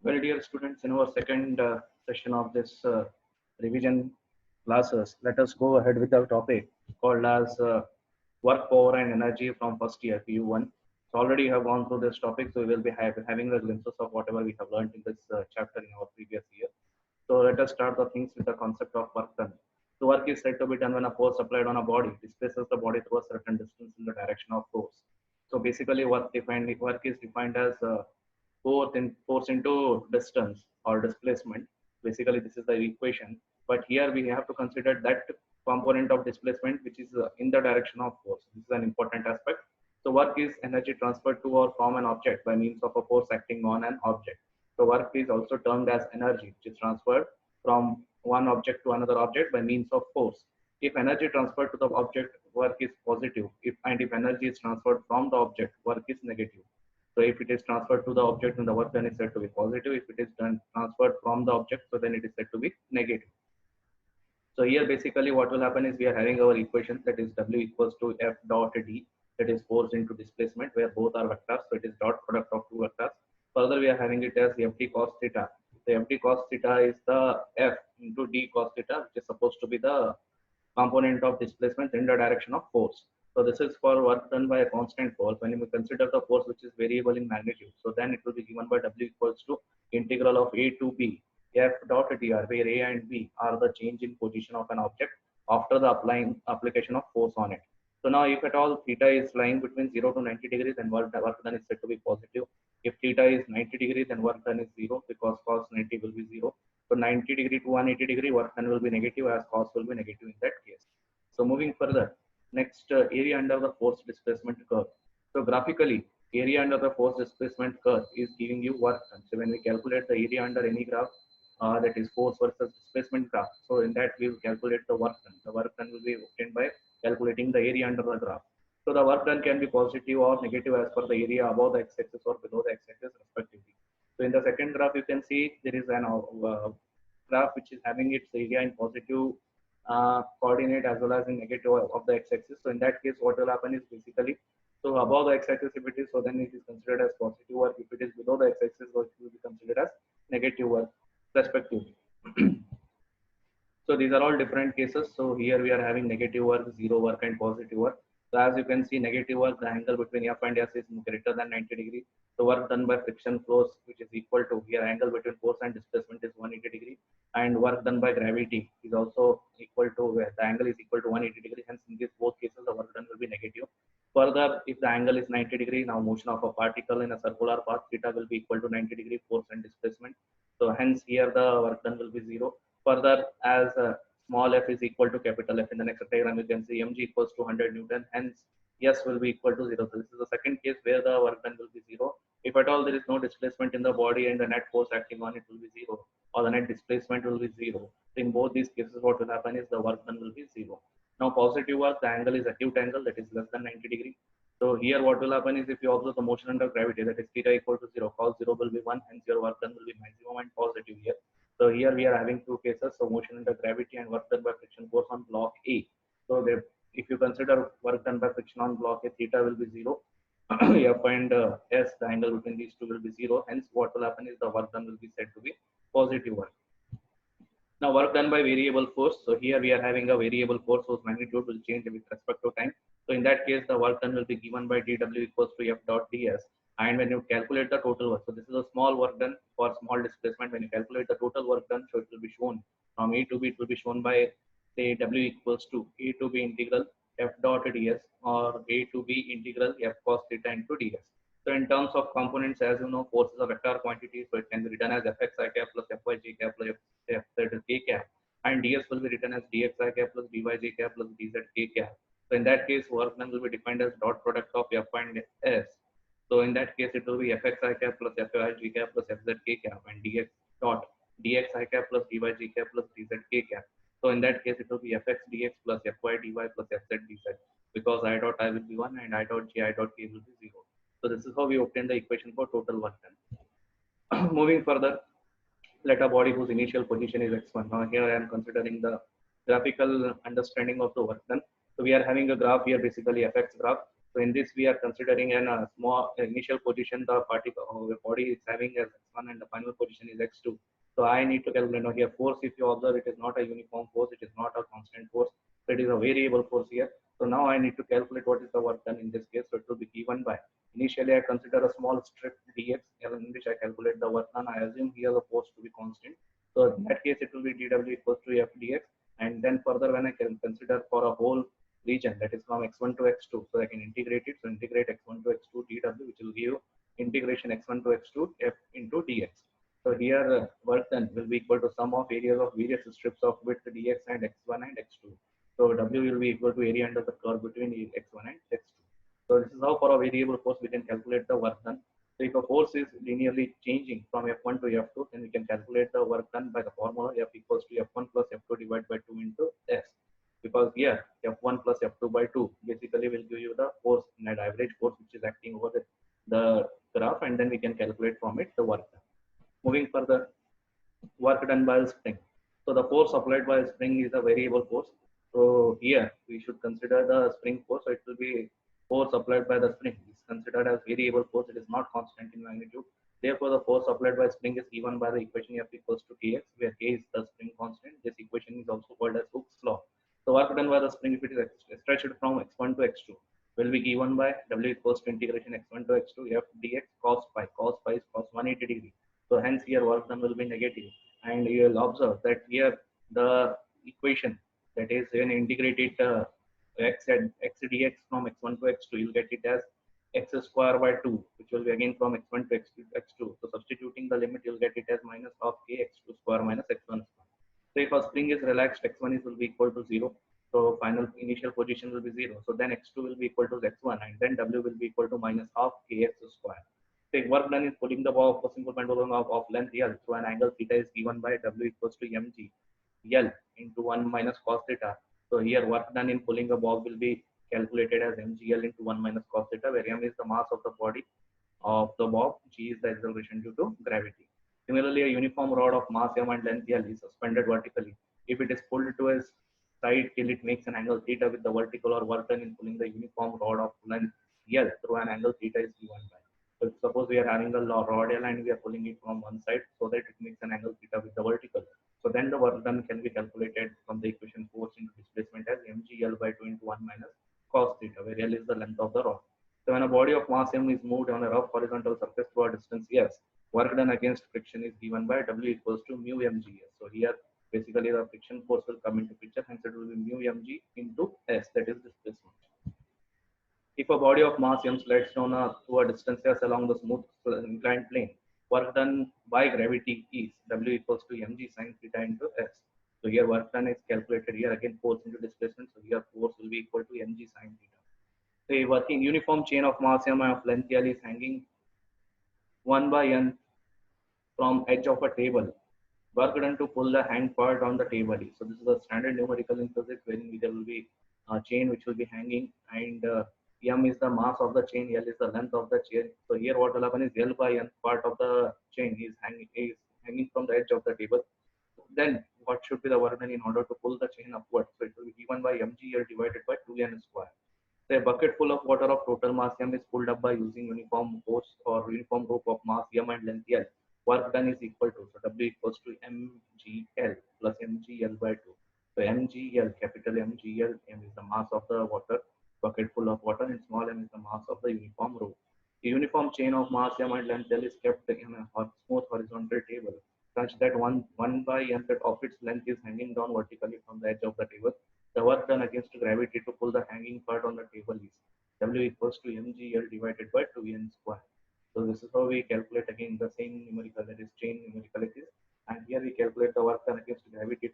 Well, dear students, in our second session of this revision classes, let us go ahead with our topic called as work, power, and energy from first year PU1. So already you have gone through this topic, so we will be having the glimpses of whatever we have learned in this chapter in our previous year. So let us start the things with the concept of work done. So work is said to be done when a force applied on a body displaces the body through a certain distance in the direction of force. So basically, work is defined as force into distance or displacement. Basically, this is the equation. But here we have to consider that component of displacement which is in the direction of force. This is an important aspect. So work is energy transferred to or from an object by means of a force acting on an object. So work is also termed as energy, which is transferred from one object to another object by means of force. If energy transferred to the object, work is positive. If energy is transferred from the object, work is negative. So if it is transferred to the object, then the work done is said to be positive. If it is done transferred from the object, so then it is said to be negative. So here basically what will happen is we are having our equation, that is W equals to F dot D, that is force into displacement, where both are vectors. So it is dot product of two vectors. Further we are having it as Ft cos theta. The Ft cos theta is the F into D cos theta, which is supposed to be the component of displacement in the direction of force. So this is for work done by a constant force. When you consider the force which is variable in magnitude, so then it will be given by W equals to integral of A to B F dot dr, where A and B are the change in position of an object after the application of force on it. So now if at all theta is lying between 0 to 90 degrees, then work done is said to be positive. If theta is 90 degrees, then work done is 0 because cos 90 will be 0. So 90 degree to 180 degree, work done will be negative as cos will be negative in that case. So moving further, next area under the force displacement curve. So graphically, area under the force displacement curve is giving you work done. So when we calculate the area under any graph, that is force versus displacement graph. So in that we will calculate the work done. The work done will be obtained by calculating the area under the graph. So the work done can be positive or negative as per the area above the x-axis or below the x-axis respectively. So in the second graph, you can see there is an graph which is having its area in positive coordinate as well as in negative of the x-axis. So in that case, what will happen is basically, so above the x-axis if it is, so then it is considered as positive work. If it is below the x-axis, so it will be considered as negative work respectively. So these are all different cases. So here we are having negative work, zero work, and positive work. So as you can see, negative work, the angle between F and S is greater than 90 degrees. The work done by friction force, which is equal to here angle between force and displacement is 180 degree, and work done by gravity is also equal to where the angle is equal to 180 degree. Hence, in these both cases, the work done will be negative. Further, if the angle is 90 degree, now motion of a particle in a circular path, theta will be equal to 90 degree force and displacement. So hence here the work done will be zero. Further, as small f is equal to capital F in the next diagram, you can see mg equals to 100 Newton. Hence, S will be equal to 0. So this is the second case where the work done will be 0. If at all there is no displacement in the body and the net force acting on it will be 0, or the net displacement will be 0. So in both these cases, what will happen is the work done will be 0. Now positive work, the angle is acute angle, that is less than 90 degree. So here what will happen is if you observe the motion under gravity, that is theta equal to 0, cos 0 will be 1, hence your work done will be maximum and positive here. So here we are having two cases, so motion under gravity and work done by friction force on block A. So if you consider work done by friction on block A, theta will be 0. F and S, the angle between these two will be 0. Hence, what will happen is the work done will be said to be positive work. Now, work done by variable force. So here we are having a variable force whose magnitude will change with respect to time. So in that case, the work done will be given by dW equals to F dot ds. And when you calculate the total work, so this is a small work done for small displacement. When you calculate the total work done, so it will be shown from A to B, it will be shown by say W equals to A to B integral F dot ds or A to B integral F cos theta into ds. So in terms of components, as you know, force is a vector quantity, so it can be written as Fx I cap plus Fy j cap plus Fz k cap, and ds will be written as dxi cap plus dyj cap plus dz k cap. So in that case, work done will be defined as dot product of f and s. So in that case, it will be fxi cap plus fyg cap plus fzk cap and dx dot dxi cap plus dyg cap plus dzk cap. So in that case, it will be fx dx plus fy dy plus fz dz, because I dot I will be 1 and I dot j I dot k will be 0. So this is how we obtain the equation for total work done. Moving further, let a body whose initial position is x1. Now here I am considering the graphical understanding of the work done. So we are having a graph here, basically fx graph. So in this we are considering an small initial position the particle the body is having as x1 and the final position is x2. So I need to calculate now here force. If you observe, it is not a uniform force, it is not a constant force. So it is a variable force here. So now I need to calculate what is the work done in this case. So it will be given by, initially I consider a small strip dx in which I calculate the work done. I assume here the force to be constant. So in that case it will be dw equals to f dx, and then further when I can consider for a whole region, that is from x1 to x2, so I can integrate it. So integrate x1 to x2 dw, which will give integration x1 to x2 f into dx. So here work done will be equal to sum of areas of various strips of width dx and x1 and x2. So w will be equal to area under the curve between x1 and x2. So this is how for a variable force we can calculate the work done. So if a force is linearly changing from F1 to F2, then we can calculate the work done by the formula F equals to F1 plus F2 divided by 2 into S. Because here F1 plus F2 by 2 basically will give you the force, net average force which is acting over the graph, and then we can calculate from it the work done. Moving further, work done by a spring. So the force applied by a spring is a variable force. So here we should consider the spring force. So it will be force applied by the spring is considered as variable force. It is not constant in magnitude. Therefore, the force applied by spring is given by the equation F equals to Kx, where K is the spring constant. This equation is also called as Hooke's law. So work done by the spring, if it is stretched from x1 to x2, will be given by W equals to integration x1 to x2 f dx cos pi. Cos pi is cos 180 degree. So hence here work done will be negative. And you will observe that here the equation, that is when integrated x dx from x1 to x2, you'll get it as x square by 2, which will be again from x1 to x2. So substituting the limit, you'll get it as minus half k x2 square minus x1 square. So if a spring is relaxed, x1 will be equal to 0. So final initial position will be 0. So then x2 will be equal to x1, and then w will be equal to minus half kx square. So work done is pulling the ball of a single point balloon of length L through an angle theta is given by w equals to mg L into 1 minus cos theta. So here work done in pulling a ball will be calculated as mgl into 1 minus cos theta, where m is the mass of the body of the bob, g is the acceleration due to gravity. Similarly, a uniform rod of mass m and length L is suspended vertically. If it is pulled to a side till it makes an angle theta with the vertical, or work done in pulling the uniform rod of length L through an angle theta is given by. So suppose we are having a rod L and we are pulling it from one side so that it makes an angle theta with the vertical. So then the work done can be calculated from the equation force into displacement as mgl by 2 into 1 minus cos theta, where L is the length of the rod. So when a body of mass m is moved on a rough horizontal surface to a distance s, work done against friction is given by W equals to mu mgs. So here basically the friction force will come into picture, hence it will be mu mg into s, that is displacement. If a body of mass m slides down to a distance s along the smooth inclined plane, work done by gravity is W equals to mg sin theta into s. So here work done is calculated here, again force into displacement. So here force will be equal to mg sin theta. So a working uniform chain of mass m of length L is hanging 1 by n from edge of a table. Work done to pull the hang part on the table. So this is a standard numerical in physics, wherein there will be a chain which will be hanging, and m is the mass of the chain, L is the length of the chain. So here what will happen is L by n part of the chain is hanging from the edge of the table. Then what should be the work done in order to pull the chain upwards? So it will be given by mgl divided by 2n square. So a bucket full of water of total mass m is pulled up by using uniform hose or uniform rope of mass m and length L. Work done is equal to, so W equals to mgl plus mgl by 2. So mgl, capital mgl, m is the mass of the water, bucket full of water, and small m is the mass of the uniform rope. The uniform chain of mass m and length L is kept in a smooth horizontal table such that 1 by n of its length is hanging down vertically from the edge of the table. The work done against gravity to pull the hanging part on the table is W equals to mgl divided by 2n square. So this is how we calculate again the same numerical, that is chain numerical it is. And here we calculate the work done against gravity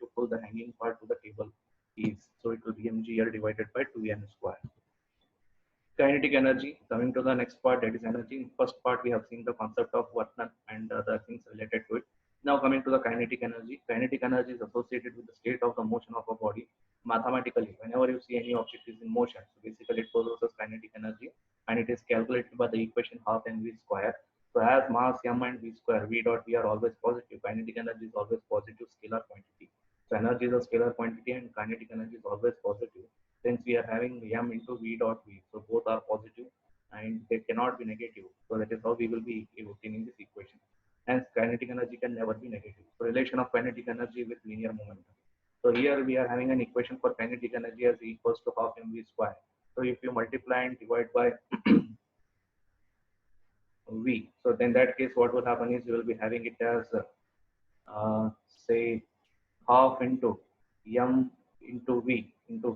divided by 2m square. Kinetic energy, coming to the next part, that is energy. In first part, we have seen the concept of work done and other things related to it. Now coming to the kinetic energy. Kinetic energy is associated with the state of the motion of a body. Mathematically, whenever you see any object is in motion, so basically it possesses kinetic energy, and it is calculated by the equation half mv square. So as mass m and v square, v dot v are always positive, kinetic energy is always positive scalar quantity. So energy is a scalar quantity and kinetic energy is always positive. Since we are having m into v dot v, so both are positive and they cannot be negative. So that is how we will be obtaining this equation. Hence, kinetic energy can never be negative. So relation of kinetic energy with linear momentum. So here we are having an equation for kinetic energy as equals to half mv square. So if you multiply and divide by v, so then that case what will happen is you will be having it as say half into m into v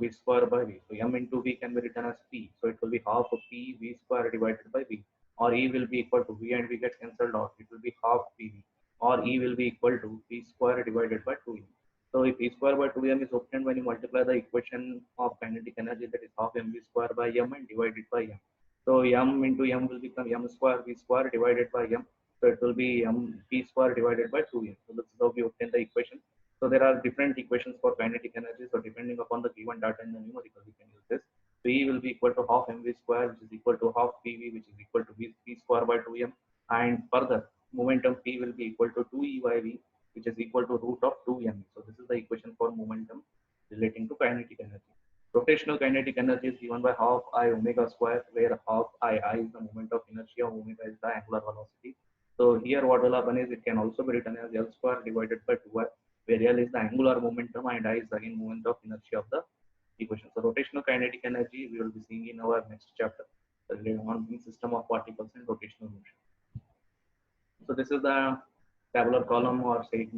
square by v. So m into v can be written as p. So it will be half of p v square divided by v. Or e will be equal to v and v gets cancelled out. It will be half pv. Or e will be equal to p square divided by 2m. So if p square by 2m is obtained when you multiply the equation of kinetic energy, that is half mv square by m and divided by m. So m into m will become m square v square divided by m. So it will be m p square divided by 2m. So this is how we obtain the equation. So there are different equations for kinetic energy. So depending upon the given data in the numerical, we can use this. So E will be equal to half mv square, which is equal to half pv, which is equal to v square by 2m. And further, momentum P will be equal to 2e by v, which is equal to root of 2m. So this is the equation for momentum relating to kinetic energy. Rotational kinetic energy is given by half I omega square, where half I is the moment of inertia, omega is the angular velocity. So here what will happen is it can also be written as L square divided by 2I, where L is the angular momentum and I is again moment of inertia of the equation. So rotational kinetic energy we will be seeing in our next chapter on the system of particles and rotational motion. So this is the tabular column or say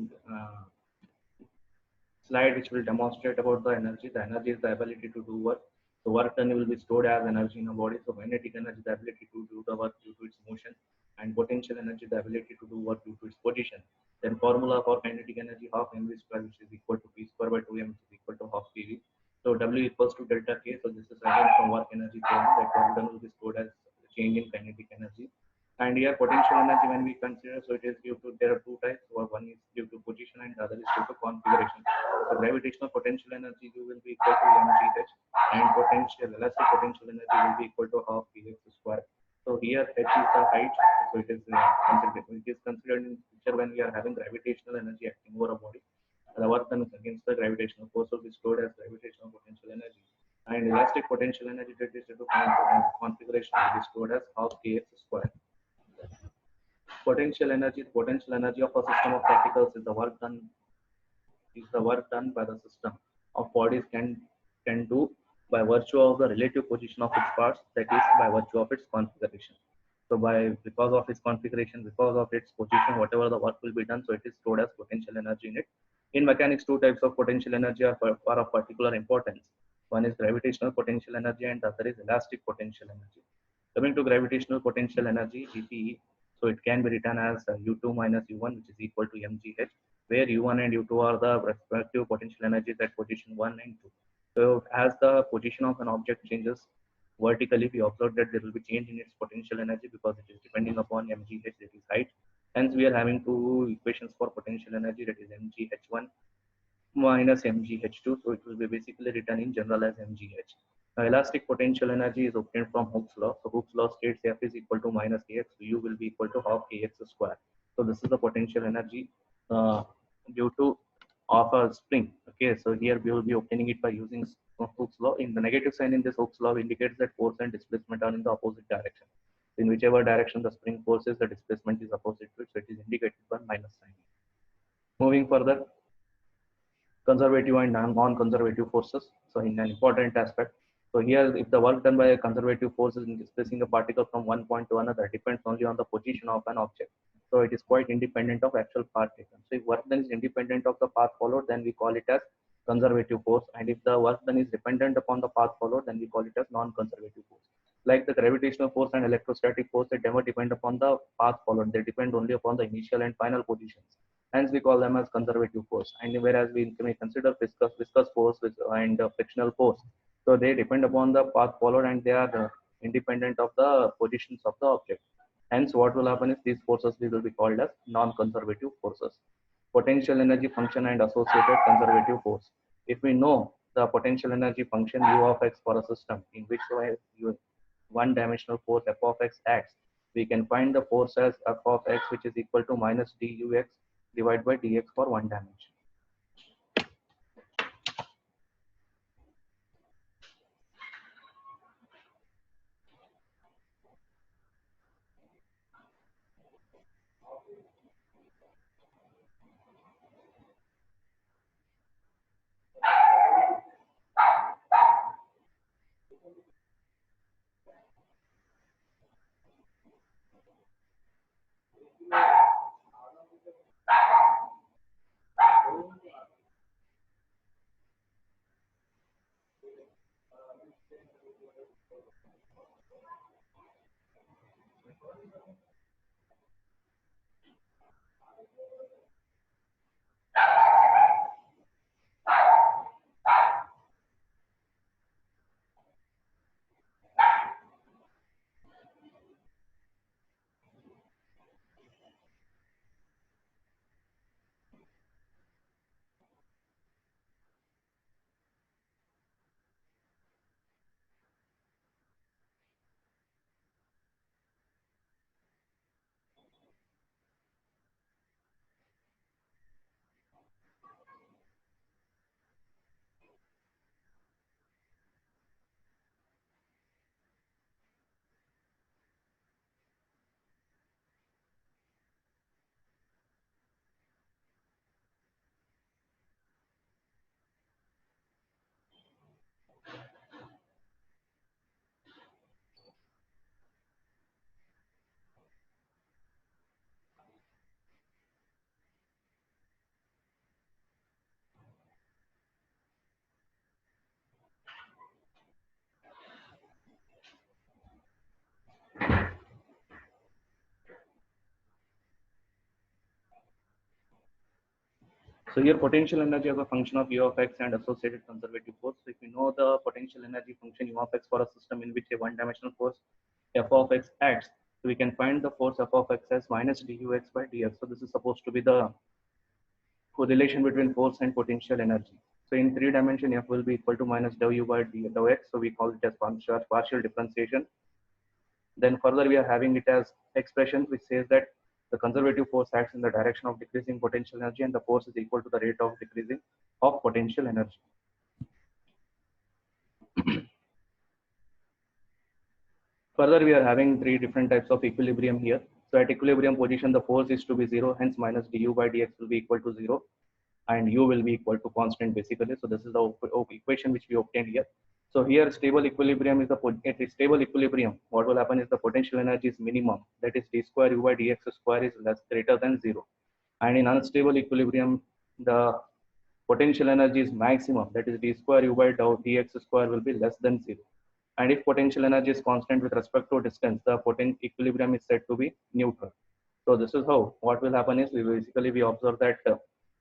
slide which will demonstrate about the energy. The energy is the ability to do work. The work done will be stored as energy in a body. So kinetic energy, the ability to do the work due to its motion, and potential energy, the ability to do work due to its position. Then formula for kinetic energy, half mv square, which is equal to p square by 2m, which is equal to half pv. So W equals to delta K. So this is again from work energy theorem, that work done will be stored as change in kinetic energy. And here potential energy when we consider, so it is due to, there are two types. One is due to position and the other is due to configuration. So gravitational potential energy will be equal to mgh, and potential elastic potential energy will be equal to half px square. So here h is the height, so it is considered in picture when we are having gravitational energy acting over a body. The work done against the gravitational force will be stored as gravitational potential energy, and elastic potential energy that is due to configuration will be stored as half kx square. Potential energy of a system of particles is the work done by the system of bodies can do by virtue of the relative position of its parts, that is by virtue of its configuration. So because of its configuration, because of its position, whatever the work will be done, so it is stored as potential energy in it. In mechanics, two types of potential energy are of particular importance. One is gravitational potential energy and the other is elastic potential energy. Coming to gravitational potential energy, GPE, so it can be written as U2 minus U1, which is equal to mgh, where U1 and U2 are the respective potential energies at position 1 and 2. So as the position of an object changes vertically, we observe that there will be change in its potential energy because it is depending upon mgh, that is height. Hence, we are having two equations for potential energy, that is mgh1 minus mgh2. So it will be basically written in general as mgh. Now, elastic potential energy is obtained from Hooke's law. So Hooke's law states F is equal to minus kx, so U will be equal to half kx square. So this is the potential energy due to of a spring. Okay, so here we will be obtaining it by using Hooke's law. In the negative sign in this Hooke's law indicates that force and displacement are in the opposite direction. In whichever direction the spring force is, the displacement is opposite to it, so it is indicated by minus sign. Moving further, conservative and non-conservative forces. So in an important aspect, so here if the work done by a conservative force in displacing a particle from one point to another depends only on the position of an object. So it is quite independent of actual path taken. So if work done is independent of the path followed, then we call it as conservative force. And if the work done is dependent upon the path followed, then we call it as non-conservative force. Like the gravitational force and electrostatic force, they never depend upon the path followed. They depend only upon the initial and final positions. Hence, we call them as conservative force. And whereas we may consider viscous force and frictional force, So they depend upon the path followed and they are independent of the positions of the object. Hence, what will happen is these forces will be called as non-conservative forces. Potential energy function and associated conservative force. If we know the potential energy function U of x for a system in which one-dimensional force f of x acts, we can find the force as f of x, which is equal to minus dux divided by dx for one dimension. So here potential energy as a function of U of x and associated conservative force. So if you know the potential energy function U of x for a system in which a one-dimensional force f of x acts, so we can find the force f of x as minus dux by dx. So this is supposed to be the correlation between force and potential energy. So in three dimension, f will be equal to minus dou u by dou x. So we call it as partial differentiation. Then further we are having it as expression which says that the conservative force acts in the direction of decreasing potential energy and the force is equal to the rate of decreasing of potential energy. Further, we are having three different types of equilibrium here. So at equilibrium position, the force is to be zero, hence minus du by dx will be equal to zero, and u will be equal to constant basically. So this is the equation which we obtained here. So here stable equilibrium is the stable equilibrium. What will happen is the potential energy is minimum, that is d square u by dx square is less greater than zero, and in unstable equilibrium the potential energy is maximum, that is d square u by dou dx square will be less than zero. And if potential energy is constant with respect to distance, the equilibrium is said to be neutral. So this is how what will happen is we observe that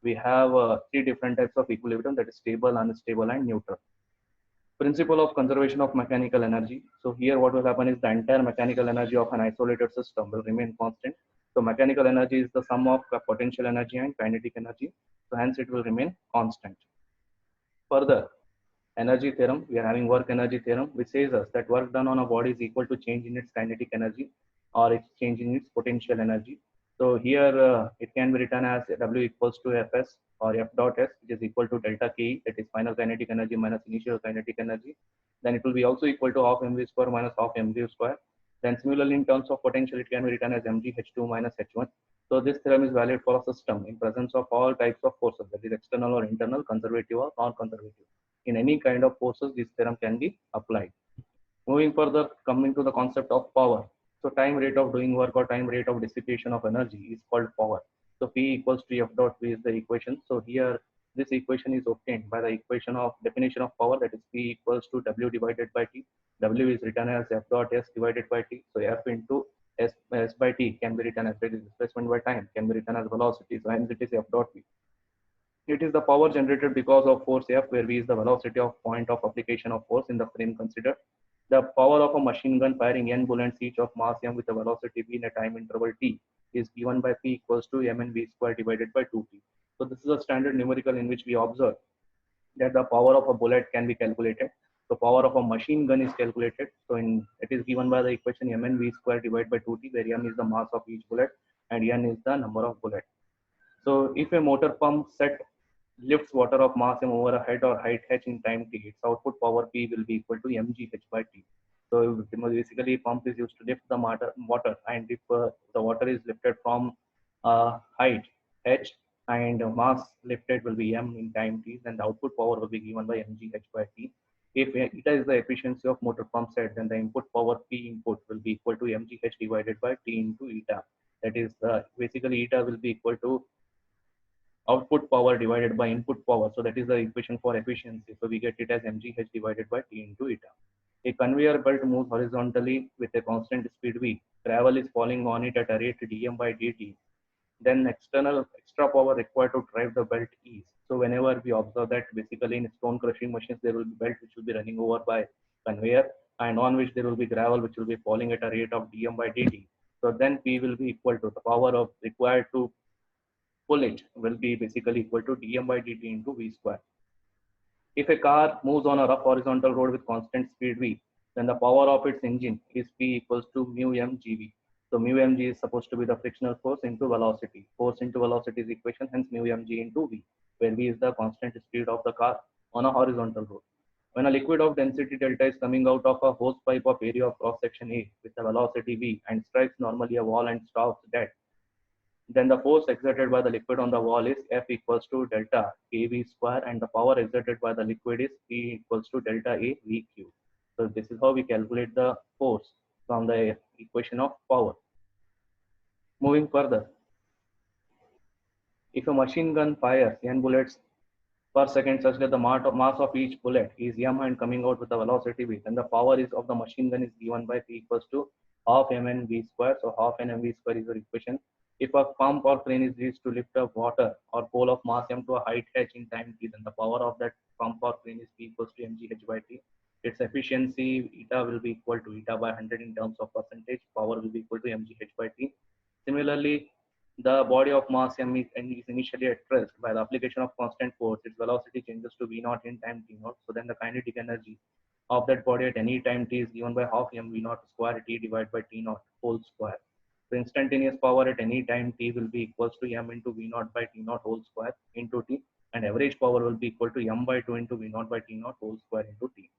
we have three different types of equilibrium, that is stable, unstable, and neutral. Principle of conservation of mechanical energy. So here what will happen is the entire mechanical energy of an isolated system will remain constant. So mechanical energy is the sum of potential energy and kinetic energy. So hence it will remain constant. Further, energy theorem, we are having work energy theorem, which says us that work done on a body is equal to change in its kinetic energy or its change in its potential energy. So here it can be written as W equals to Fs or F dot S, which is equal to delta K, that is final kinetic energy minus initial kinetic energy. Then it will be also equal to half mv square minus half mv square. Then similarly in terms of potential, it can be written as mg h2 minus h1. So this theorem is valid for a system in presence of all types of forces, that is external or internal, conservative or non-conservative. In any kind of forces, this theorem can be applied. Moving further, coming to the concept of power. So time rate of doing work or time rate of dissipation of energy is called power. So P equals to F dot V is the equation. So here this equation is obtained by the equation of definition of power, that is P equals to W divided by T. W is written as F dot S divided by T. So F into S by T can be written as displacement by time, can be written as velocity. So hence it is F dot V. It is the power generated because of force F, where V is the velocity of point of application of force in the frame considered. The power of a machine gun firing n bullets each of mass m with a velocity v in a time interval t is given by P equals to mn square divided by 2p. So this is a standard numerical in which we observe that the power of a bullet can be calculated. So power of a machine gun is calculated. So it is given by the equation mn square divided by 2t, where m is the mass of each bullet and n is the number of bullets. So if a motor pump set lifts water of mass m over a head or height h in time t, its output power P will be equal to mgh by t. So basically, pump is used to lift the water, and if the water is lifted from height h and mass lifted will be m in time t, then the output power will be given by mgh by t. If eta is the efficiency of motor pump set, then the input power P input will be equal to mgh divided by t into eta. That is, basically eta will be equal to output power divided by input power. So that is the equation for efficiency. So we get it as mgh divided by t into eta. A conveyor belt moves horizontally with a constant speed v. Travel is falling on it at a rate dm by dt. Then extra power required to drive the belt is. So whenever we observe that basically in stone crushing machines, there will be belt which will be running over by conveyor, and on which there will be gravel which will be falling at a rate of dm by dt. So then P will be equal to the power of required to pull it will be basically equal to dm by dt into v square. If a car moves on a rough horizontal road with constant speed v, then the power of its engine is P equals to mu mgv. So mu mg is supposed to be the frictional force into velocity. Force into velocity is equation, hence mu mg into v, where v is the constant speed of the car on a horizontal road. When a liquid of density delta is coming out of a hose pipe of area of cross section A with a velocity v and strikes normally a wall and stops dead, then the force exerted by the liquid on the wall is F equals to delta kV square, and the power exerted by the liquid is P equals to delta A VQ. So this is how we calculate the force from the equation of power. Moving further, if a machine gun fires n bullets per second such that the mass of each bullet is m and coming out with a velocity v, then the power is of the machine gun is given by P equals to half mn v square. So half mn v square is the equation. If a pump or crane is used to lift up water or coal of mass m to a height h in time t, then the power of that pump or crane is P equals to mgh by t. Its efficiency eta will be equal to eta by 100 in terms of percentage. Power will be equal to mgh by t. Similarly, the body of mass m is initially at rest. By the application of constant force, its velocity changes to v naught in time t naught. So then the kinetic energy of that body at any time t is given by half m v naught square t divided by t naught whole square. So instantaneous power at any time t will be equals to m into v naught by t naught whole square into t, and average power will be equal to m by 2 into v naught by t naught whole square into t.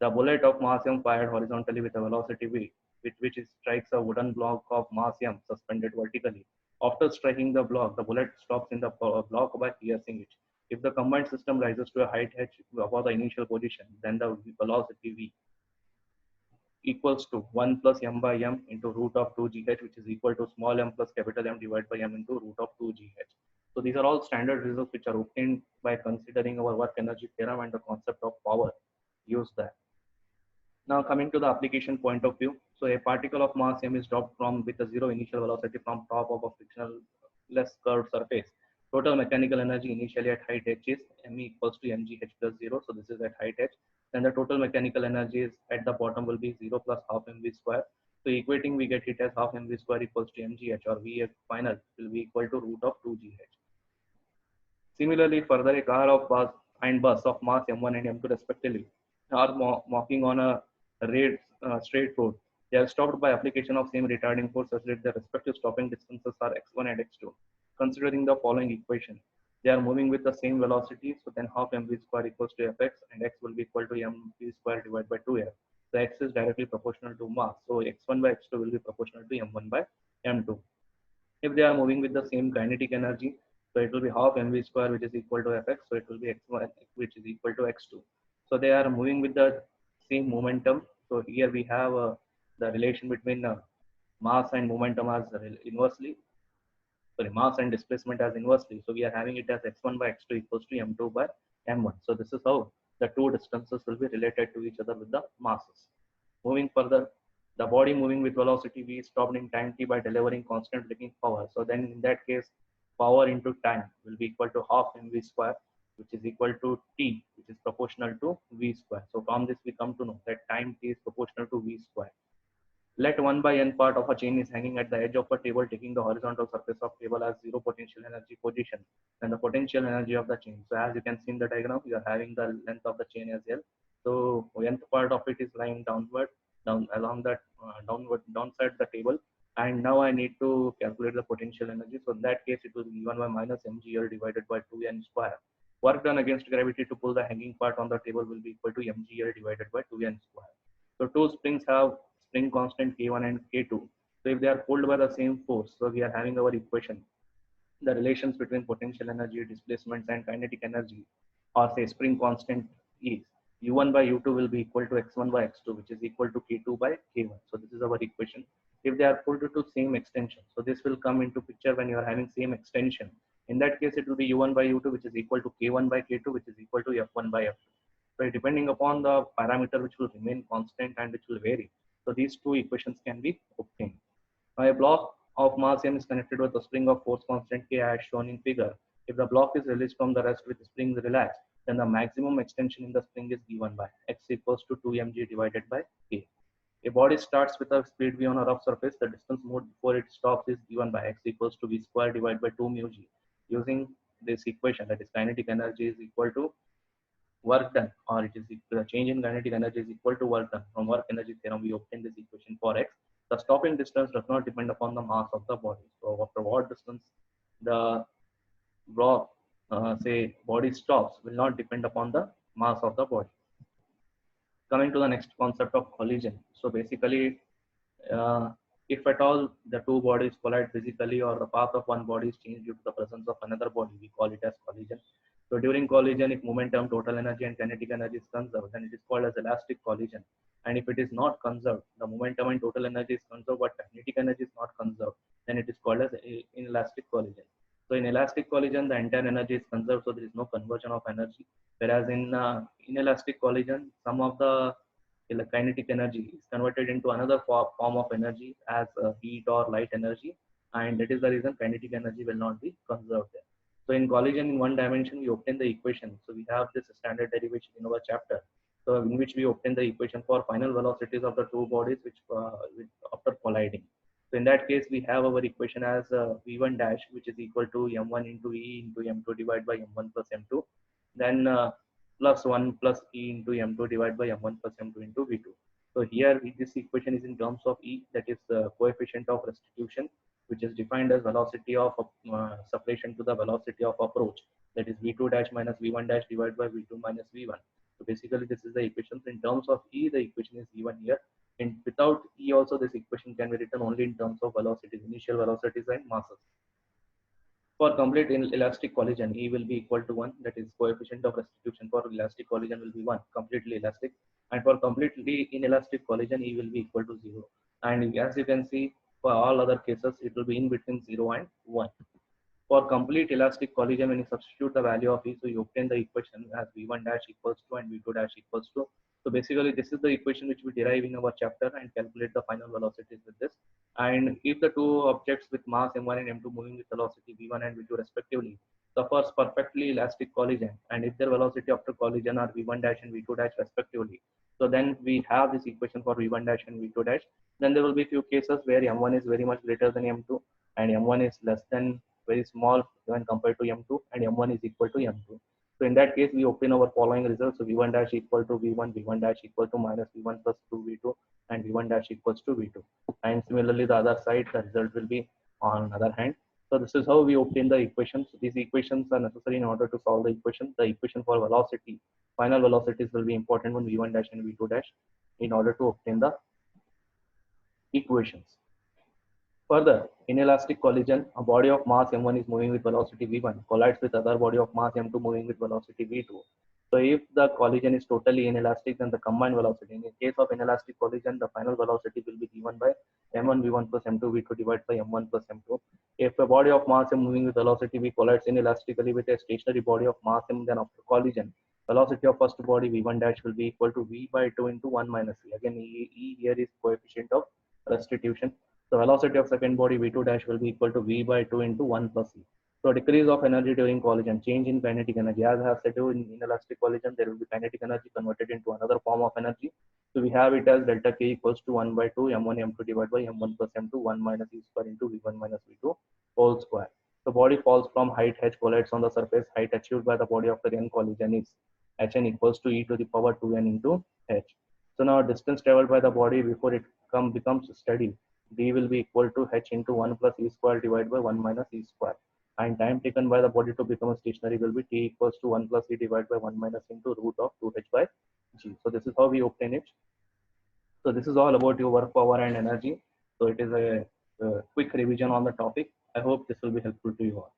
The bullet of mass m fired horizontally with a velocity v, with which it strikes a wooden block of mass m suspended vertically. After striking the block, the bullet stops in the block by piercing it. If the combined system rises to a height h above the initial position, then the velocity v equals to 1 plus m by m into root of 2gh, which is equal to small m plus capital M divided by m into root of 2gh. So these are all standard results which are obtained by considering our work energy theorem and the concept of power used there. Now coming to the application point of view, so a particle of mass m is dropped from with a zero initial velocity from top of a frictionless curved surface. Total mechanical energy initially at height h is m equals to mgh plus 0. So this is at height h. Then the total mechanical energy is at the bottom will be 0 plus half mv square. So equating, we get it as half mv square equals to mgh, or v final will be equal to root of 2gh. Similarly, further, a car of bus and bus of mass m1 and m2 respectively are walking on a straight road. They are stopped by application of same retarding force such that their respective stopping distances are x1 and x2. Considering the following equation, they are moving with the same velocity, so then half mv square equals to fx, and x will be equal to mv square divided by 2f. So x is directly proportional to mass, so x1 by x2 will be proportional to m1 by m2. If they are moving with the same kinetic energy, so it will be half mv square, which is equal to fx, so it will be x1, which is equal to x2. So they are moving with the same momentum. So here we have the relation between mass and momentum as inversely, sorry, mass and displacement as inversely. So we are having it as x1 by x2 equals to m2 by m1. So this is how the two distances will be related to each other with the masses. Moving further, the body moving with velocity v is stopped in time t by delivering constant braking power. So then in that case, power into time will be equal to half mv square, which is equal to t, which is proportional to v square. So from this we come to know that time t is proportional to v square. Let 1 by n part of a chain is hanging at the edge of a table taking the horizontal surface of table as zero potential energy position and the potential energy of the chain. So as you can see in the diagram, we are having the length of the chain as L. So nth part of it is lying downward, down along that downward downside the table. And now I need to calculate the potential energy. So in that case, it will be given by minus mgl divided by 2n square. Work done against gravity to pull the hanging part on the table will be equal to mgl divided by 2n square. So two springs have spring constant K1 and K2. So if they are pulled by the same force, so we are having our equation. The relations between potential energy, displacements, and kinetic energy, or say spring constant is U1 by U2 will be equal to X1 by X2, which is equal to K2 by K1. So this is our equation. If they are pulled to same extension, so this will come into picture when you are having same extension. In that case, it will be U1 by U2, which is equal to K1 by K2, which is equal to F1 by F2. So depending upon the parameter which will remain constant and which will vary. So these two equations can be obtained. Now a block of mass m is connected with a spring of force constant k as shown in figure. If the block is released from the rest with the springs relaxed, then the maximum extension in the spring is given by x equals to 2mg divided by k. A body starts with a speed v on a rough surface. The distance moved before it stops is given by x equals to v square divided by 2 mu g. Using this equation, that is kinetic energy is equal to work done, or it is the change in kinetic energy is equal to work done. From work energy theorem, we obtain this equation for x. The stopping distance does not depend upon the mass of the body. So after what distance the block, say body stops, will not depend upon the mass of the body. Coming to the next concept of collision. So basically, uh, if at all the two bodies collide physically or the path of one body is changed due to the presence of another body, we call it as collision. So during collision, if momentum, total energy, and kinetic energy is conserved, then it is called as elastic collision. And if it is not conserved, the momentum and total energy is conserved, but kinetic energy is not conserved, then it is called as inelastic collision. So in elastic collision, the entire energy is conserved, so there is no conversion of energy. Whereas in inelastic collision, some of the kinetic energy is converted into another form of energy as heat or light energy, and that is the reason kinetic energy will not be conserved there. So in collision in one dimension, we obtain the equation. So we have this standard derivation in our chapter, so in which we obtain the equation for final velocities of the two bodies which after colliding. So in that case, we have our equation as v1 dash, which is equal to m1 into e into m2 divided by m1 plus m2. Then plus 1 plus e into m2 divided by m1 plus m2 into v2. So here this equation is in terms of e, that is the coefficient of restitution, which is defined as velocity of separation to the velocity of approach, that is v2 dash minus v1 dash divided by v2 minus v1. So basically this is the equation. In terms of e, the equation is given here, and without e also this equation can be written only in terms of velocities, initial velocities and masses. For complete elastic collision, E will be equal to 1, that is coefficient of restitution for elastic collision will be 1, completely elastic. And for completely inelastic collision, E will be equal to 0. And as you can see, for all other cases, it will be in between 0 and 1. For complete elastic collision, when you substitute the value of E, so you obtain the equation as V1 dash equals to and V2 dash equals to. So basically, this is the equation which we derive in our chapter and calculate the final velocities with this. And if the two objects with mass m1 and m2 moving with velocity v1 and v2 respectively suffers perfectly elastic collision, and if their velocity after collision are v1 dash and v2 dash respectively, so then we have this equation for v1 dash and v2 dash. Then there will be few cases where m1 is very much greater than m2 and m1 is less than very small when compared to m2 and m1 is equal to m2. So in that case, we obtain our following results. So v1 dash equal to v1, v1 dash equal to minus v1 plus 2 v2, and v1 dash equals to v2. And similarly, the other side, the result will be on other hand. So this is how we obtain the equations. These equations are necessary in order to solve the equation. The equation for velocity, final velocities will be important when v1 dash and v2 dash in order to obtain the equations. Further, in elastic collision, a body of mass m1 is moving with velocity v1 collides with other body of mass m2 moving with velocity v2. So if the collision is totally inelastic, then the combined velocity, in the case of inelastic collision, the final velocity will be given by m1 v1 plus m2 v2 divided by m1 plus m2. If a body of mass m moving with velocity v collides inelastically with a stationary body of mass m, then after collision, velocity of first body v1 dash will be equal to v by 2 into 1 minus v. Again, e here is coefficient of restitution. The velocity of second body v2 dash will be equal to v by 2 into 1 plus e. So decrease of energy during collision, change in kinetic energy. As I have said, in inelastic collision, there will be kinetic energy converted into another form of energy. So we have it as delta K equals to 1 by 2 m1 m2 divided by m1 plus m2 1 minus e square into v1 minus v2 whole square. The body falls from height h, collides on the surface. Height achieved by the body after n collision is hn equals to e to the power 2n into h. So now distance traveled by the body before it becomes steady, d will be equal to h into 1 plus e square divided by 1 minus e square. And time taken by the body to become stationary will be t equals to 1 plus e divided by 1 minus into root of 2h by g. So this is how we obtain it. So this is all about your work power and energy. So it is a quick revision on the topic. I hope this will be helpful to you all.